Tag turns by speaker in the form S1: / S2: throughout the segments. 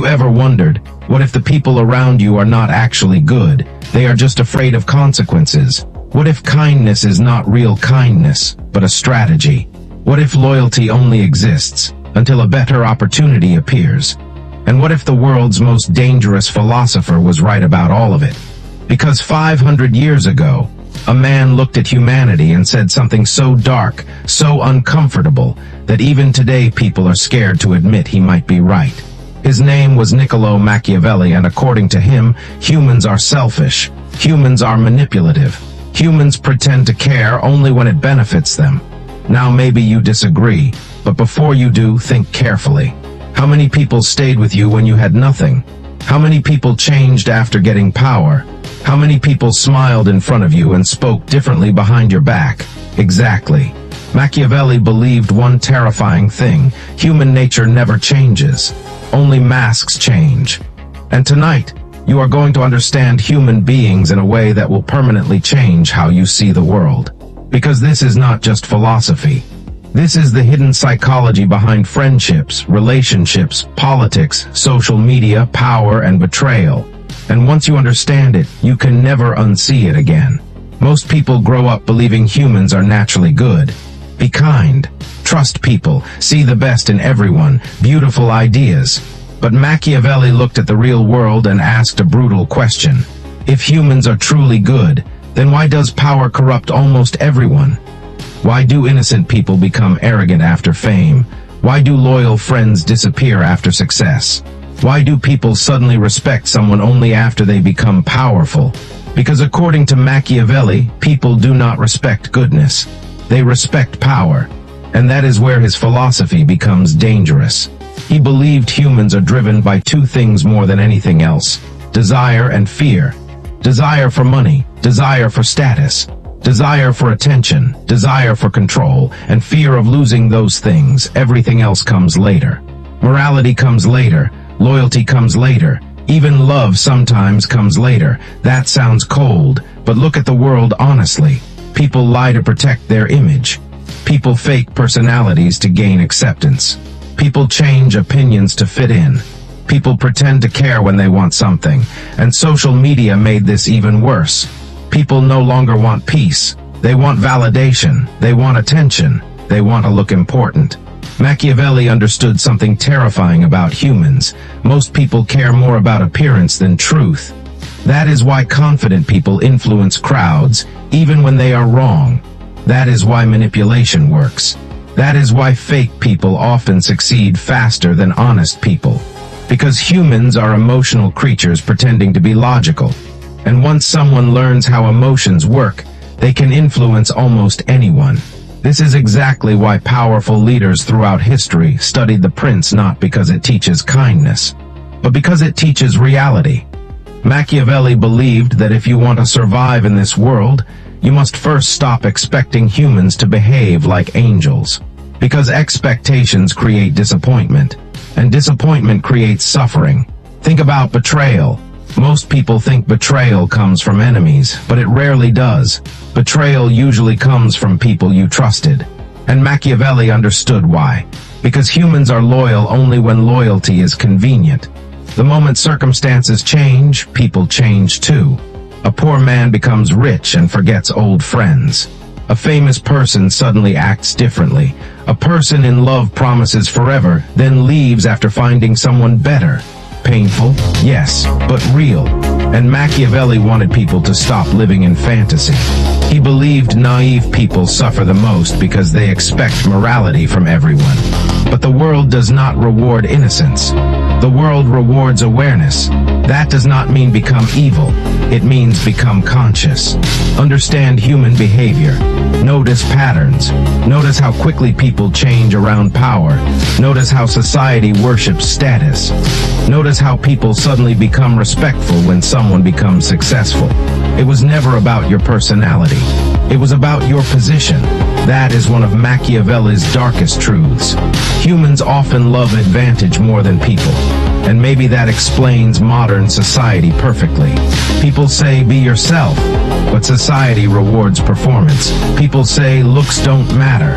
S1: you ever wondered, what if the people around you are not actually good? They are just afraid of consequences. What if kindness is not real kindness, but a strategy? What if loyalty only exists until a better opportunity appears? And what if the world's most dangerous philosopher was right about all of it? Because 500 years ago, a man looked at humanity and said something so dark, so uncomfortable, that even today people are scared to admit he might be right. His name was Niccolò Machiavelli, and according to him, humans are selfish, humans are manipulative, humans pretend to care only when it benefits them. Now maybe you disagree, but before you do, think carefully. How many people stayed with you when you had nothing? How many people changed after getting power? How many people smiled in front of you and spoke differently behind your back? Exactly. Machiavelli believed one terrifying thing: human nature never changes. Only masks change. And tonight, you are going to understand human beings in a way that will permanently change how you see the world. Because this is not just philosophy. This is the hidden psychology behind friendships, relationships, politics, social media, power, and betrayal. And once you understand it, you can never unsee it again. Most people grow up believing humans are naturally good. Be kind. Trust people. See the best in everyone. Beautiful ideas. But Machiavelli looked at the real world and asked a brutal question. If humans are truly good, then why does power corrupt almost everyone? Why do innocent people become arrogant after fame? Why do loyal friends disappear after success? Why do people suddenly respect someone only after they become powerful? Because according to Machiavelli, people do not respect goodness. They respect power. And that is where his philosophy becomes dangerous. He believed humans are driven by two things more than anything else: desire and fear. Desire for money, desire for status, desire for attention, desire for control, and fear of losing those things. Everything else comes later. Morality comes later. Loyalty comes later. Even love sometimes comes later. That sounds cold, but look at the world honestly. People lie to protect their image. People fake personalities to gain acceptance. People change opinions to fit in. People pretend to care when they want something, and social media made this even worse. People no longer want peace. They want validation. They want attention. They want to look important. Machiavelli understood something terrifying about humans. Most people care more about appearance than truth. That is why confident people influence crowds, even when they are wrong. That is why manipulation works. That is why fake people often succeed faster than honest people. Because humans are emotional creatures pretending to be logical. And once someone learns how emotions work, they can influence almost anyone. This is exactly why powerful leaders throughout history studied The Prince, not because it teaches kindness, but because it teaches reality. Machiavelli believed that if you want to survive in this world, you must first stop expecting humans to behave like angels. Because expectations create disappointment, and disappointment creates suffering. Think about betrayal. Most people think betrayal comes from enemies, but it rarely does. Betrayal usually comes from people you trusted. And Machiavelli understood why. Because humans are loyal only when loyalty is convenient. The moment circumstances change, people change too. A poor man becomes rich and forgets old friends. A famous person suddenly acts differently. A person in love promises forever, then leaves after finding someone better. Painful, yes, but real. And Machiavelli wanted people to stop living in fantasy. He believed naive people suffer the most because they expect morality from everyone. But the world does not reward innocence. The world rewards awareness. That does not mean become evil. It means become conscious. Understand human behavior. Notice patterns. Notice how quickly people change around power. Notice how society worships status. Notice how people suddenly become respectful when someone becomes successful. It was never about your personality. It was about your position. That is one of Machiavelli's darkest truths. Humans often love advantage more than people. And maybe that explains modern society perfectly. People say be yourself, but society rewards performance. People say looks don't matter,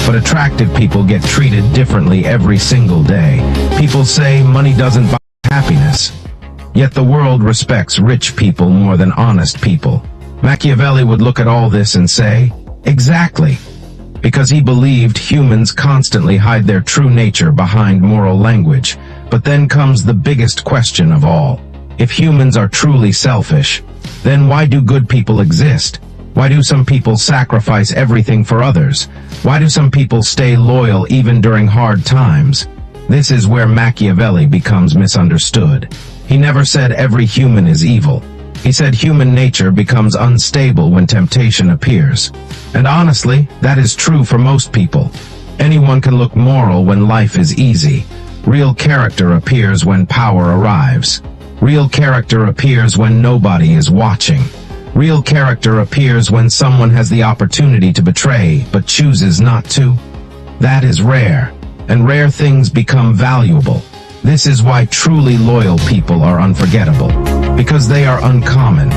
S1: but attractive people get treated differently every single day. People say money doesn't buy happiness. Yet the world respects rich people more than honest people. Machiavelli would look at all this and say, exactly. Because he believed humans constantly hide their true nature behind moral language. But then comes the biggest question of all. If humans are truly selfish, then why do good people exist? Why do some people sacrifice everything for others? Why do some people stay loyal even during hard times? This is where Machiavelli becomes misunderstood. He never said every human is evil. He said human nature becomes unstable when temptation appears. And honestly, that is true for most people. Anyone can look moral when life is easy. Real character appears when power arrives. Real character appears when nobody is watching. Real character appears when someone has the opportunity to betray, but chooses not to. That is rare, and rare things become valuable. This is why truly loyal people are unforgettable, because they are uncommon.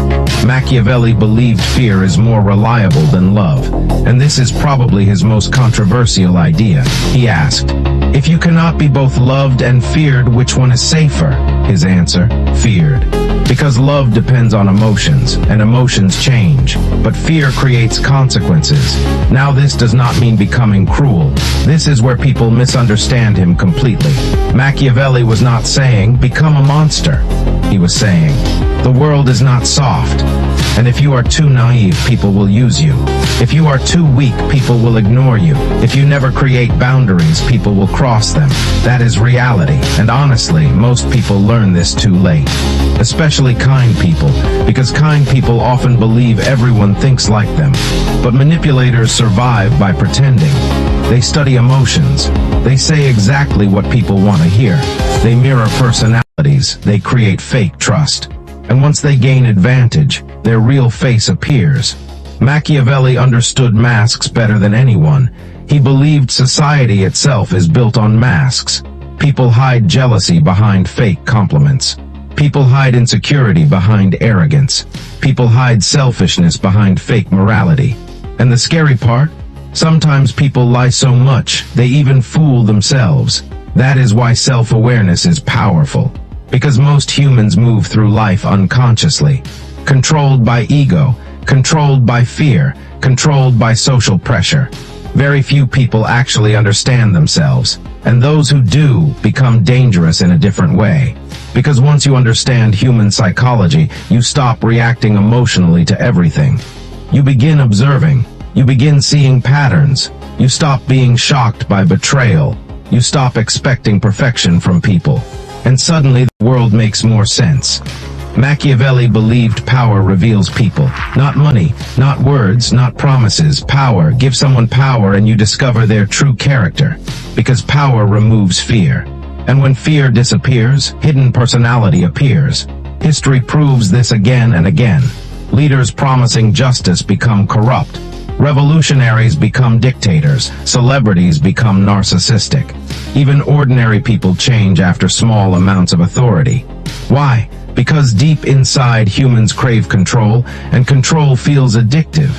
S1: Machiavelli believed fear is more reliable than love, and this is probably his most controversial idea. He asked, if you cannot be both loved and feared, which one is safer? His answer, feared. Because love depends on emotions, and emotions change, but fear creates consequences. Now this does not mean becoming cruel. This is where people misunderstand him completely. Machiavelli was not saying, become a monster. He was saying, the world is not soft. And if you are too naive, people will use you. If you are too weak, people will ignore you. If you never create boundaries, people will cross them. That is reality. And honestly, most people learn this too late. Especially kind people, because kind people often believe everyone thinks like them. But manipulators survive by pretending. They study emotions. They say exactly what people want to hear. They mirror personalities. They create fake trust. And once they gain advantage, their real face appears. Machiavelli understood masks better than anyone. He believed society itself is built on masks. People hide jealousy behind fake compliments. People hide insecurity behind arrogance. People hide selfishness behind fake morality. And the scary part? Sometimes people lie so much, they even fool themselves. That is why self-awareness is powerful. Because most humans move through life unconsciously, controlled by ego, controlled by fear, controlled by social pressure. Very few people actually understand themselves, and those who do become dangerous in a different way. Because once you understand human psychology, you stop reacting emotionally to everything. You begin observing. You begin seeing patterns. You stop being shocked by betrayal. You stop expecting perfection from people. And suddenly the world makes more sense. Machiavelli believed power reveals people. Not money, not words, not promises. Power. Give someone power and you discover their true character. Because power removes fear. And when fear disappears, hidden personality appears. History proves this again and again. Leaders promising justice become corrupt. Revolutionaries become dictators. Celebrities become narcissistic. Even ordinary people change after small amounts of authority. Why? Because deep inside humans crave control, and control feels addictive.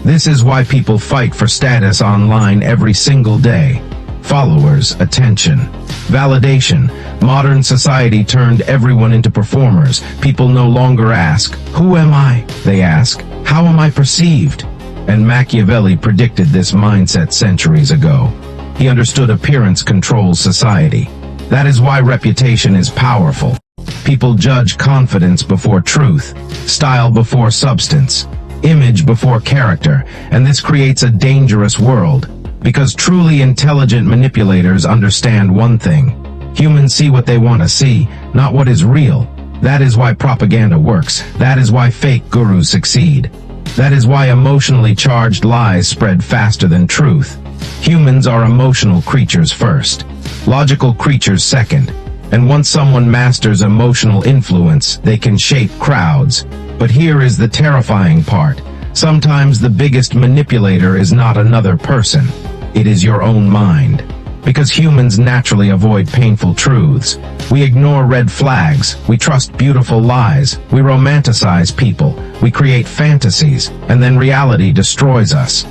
S1: This is why people fight for status online every single day. Followers, attention, validation. Modern society turned everyone into performers. People no longer ask, who am I? They ask, how am I perceived? And Machiavelli predicted this mindset centuries ago. He understood appearance controls society. That is why reputation is powerful. People judge confidence before truth, style before substance, image before character, and this creates a dangerous world. Because truly intelligent manipulators understand one thing. Humans see what they want to see, not what is real. That is why propaganda works. That is why fake gurus succeed. That is why emotionally charged lies spread faster than truth. Humans are emotional creatures first, logical creatures second. And once someone masters emotional influence, they can shape crowds. But here is the terrifying part. Sometimes the biggest manipulator is not another person. It is your own mind. Because humans naturally avoid painful truths. We ignore red flags. We trust beautiful lies. We romanticize people. We create fantasies. And then reality destroys us.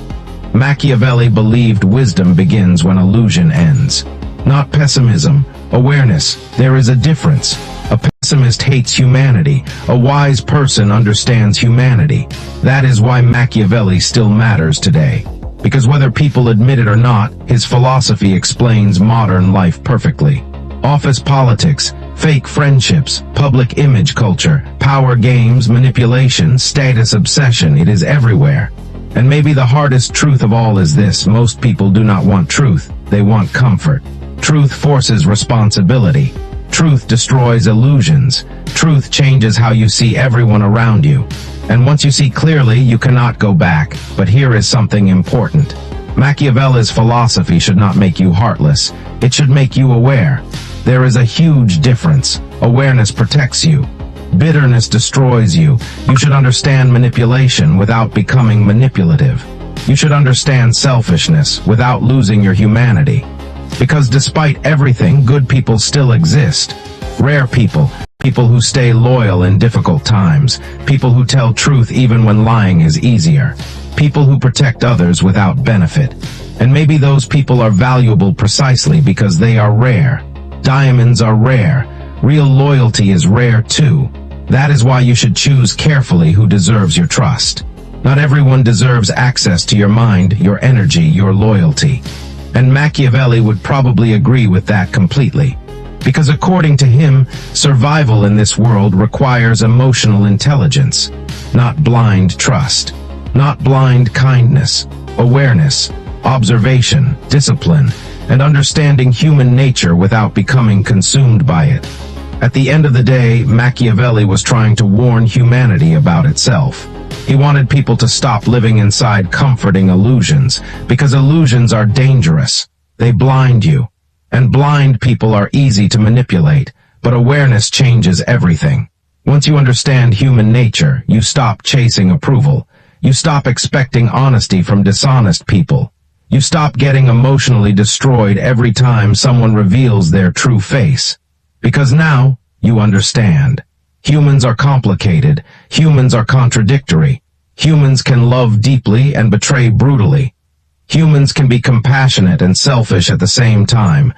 S1: Machiavelli believed wisdom begins when illusion ends. Not pessimism. Awareness. There is a difference. A pessimist hates humanity. A wise person understands humanity. That is why Machiavelli still matters today. Because whether people admit it or not, his philosophy explains modern life perfectly. Office politics, fake friendships, public image culture, power games, manipulation, status obsession, it is everywhere. And maybe the hardest truth of all is this: most people do not want truth, they want comfort. Truth forces responsibility. Truth destroys illusions. Truth changes how you see everyone around you. And once you see clearly, you cannot go back. But here is something important. Machiavelli's philosophy should not make you heartless. It should make you aware. There is a huge difference. Awareness protects you. Bitterness destroys you. You should understand manipulation without becoming manipulative. You should understand selfishness without losing your humanity. Because despite everything, good people still exist. Rare people. People who stay loyal in difficult times. People who tell truth even when lying is easier. People who protect others without benefit. And maybe those people are valuable precisely because they are rare. Diamonds are rare. Real loyalty is rare too. That is why you should choose carefully who deserves your trust. Not everyone deserves access to your mind, your energy, your loyalty. And Machiavelli would probably agree with that completely. Because according to him, survival in this world requires emotional intelligence, not blind trust, not blind kindness, awareness, observation, discipline, and understanding human nature without becoming consumed by it. At the end of the day, Machiavelli was trying to warn humanity about itself. He wanted people to stop living inside comforting illusions, because illusions are dangerous. They blind you. And blind people are easy to manipulate, but awareness changes everything. Once you understand human nature, you stop chasing approval. You stop expecting honesty from dishonest people. You stop getting emotionally destroyed every time someone reveals their true face. Because now, you understand. Humans are complicated. Humans are contradictory. Humans can love deeply and betray brutally. Humans can be compassionate and selfish at the same time.